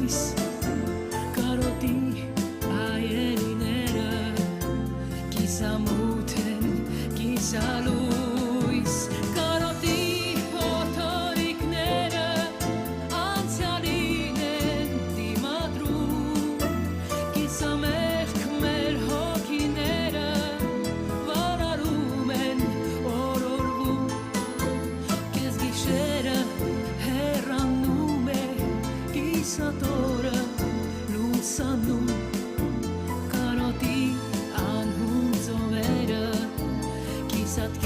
լույս կարոտի այելիները կիսամութ են կիսալույս կարոտի փոթորիկները անցյալին են դիմադրում կիսամերկ մեր հոգիները վարարում են օրորվում կեզ գիշերը հեռանում է կիսատորը լուսանում կարոտի անհուն ծովերը կիսատ